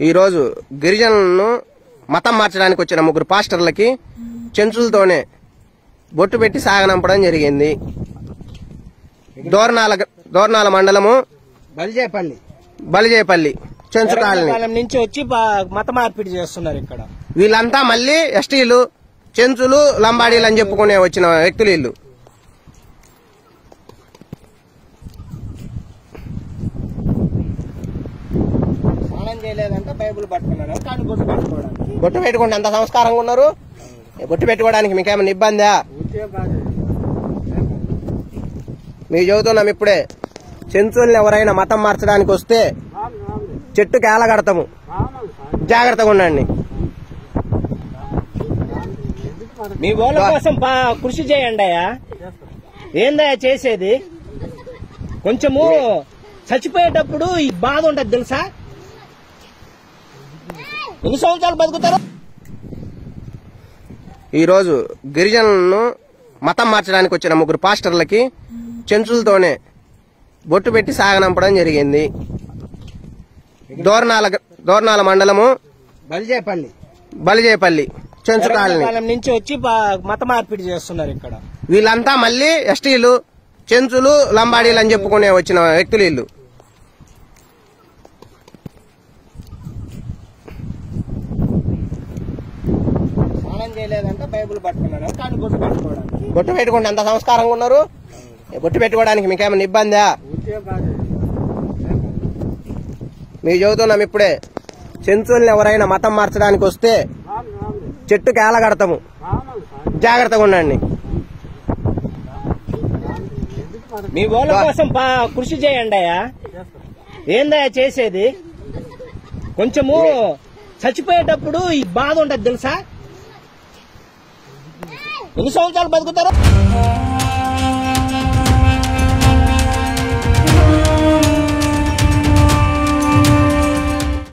ఈ రోజు గిరిజనులను మతం మార్చడానికి వచ్చిన ముగ్గురు పాస్టర్లకి చెంచులతోనే బొట్టు పెట్టి సాగనంపడం జరిగింది. దోర్నాల మండలము బలిజేపల్లి చెంచు కాలనీ నుంచి వచ్చి మత మార్పిడి చేస్తున్నారు. ఇక్కడ వీళ్ళంతా మళ్ళీ ఎస్టీలు, చెంచులు, లంబాడీలు అని చెప్పుకునే వచ్చిన వ్యక్తులు వీళ్ళు. చేయలేదంటే బైబుల్ పట్టుకున్నారు, కానీ బొట్టు పెట్టుకోవడానికి. బొట్టు పెట్టుకుంటే అంత సంస్కారంగా ఉన్నారు. బొట్టు పెట్టుకోవడానికి మీకేమైనా ఇబ్బందా? మీకు చెబుతున్నాం ఇప్పుడే, చెంచుల్ని ఎవరైనా మతం మార్చడానికి వస్తే చెట్టుకి ఏలగడతాము, జాగ్రత్తగా ఉండండి. మీ వాళ్ళ కోసం కృషి చేయండి అయ్యా. ఏందయ్యా చేసేది? కొంచెము చచ్చిపోయేటప్పుడు ఈ బాధ ఉంటది తెలుసా? ఎన్ని సంవత్సరాలు బతుకుతారు? ఈ రోజు గిరిజనులను మతం మార్చడానికి వచ్చిన ముగ్గురు పాస్టర్లకి చెంచులతోనే బొట్టు పెట్టి సాగనంపడం జరిగింది. దోర్నాల మండలము బలిజేపల్లి చెంచు కాలనీ నుంచి వచ్చి మత మార్పిడి చేస్తున్నారు. ఇక్కడ వీళ్ళంతా మళ్ళీ ఎస్టీలు, చెంచులు, లంబాడీలు అని చెప్పుకునే వచ్చిన వ్యక్తులు వీళ్ళు. చేయలేదంటే బైబుల్ పట్టుకున్నారు, కానీ బొట్టు పెట్టుకోవడానికి. బొట్టు పెట్టుకుంటే అంత సంస్కారంగా ఉన్నారు. బొట్టు పెట్టుకోవడానికి మీకేమైనా ఇబ్బందా? మీకు చెబుతున్నాం ఇప్పుడే, చెంచుల్ని ఎవరైనా మతం మార్చడానికి వస్తే చెట్టుకి ఏలగడతాము, జాగ్రత్తగా ఉండండి. మీ వాళ్ళ కోసం కృషి చేయండి అయ్యా. ఏందయ్యా చేసేది? కొంచెము చచ్చిపోయేటప్పుడు ఈ బాధ ఉంటది తెలుసా? ఎన్ని సంవత్సరాలు బతుకుతారు?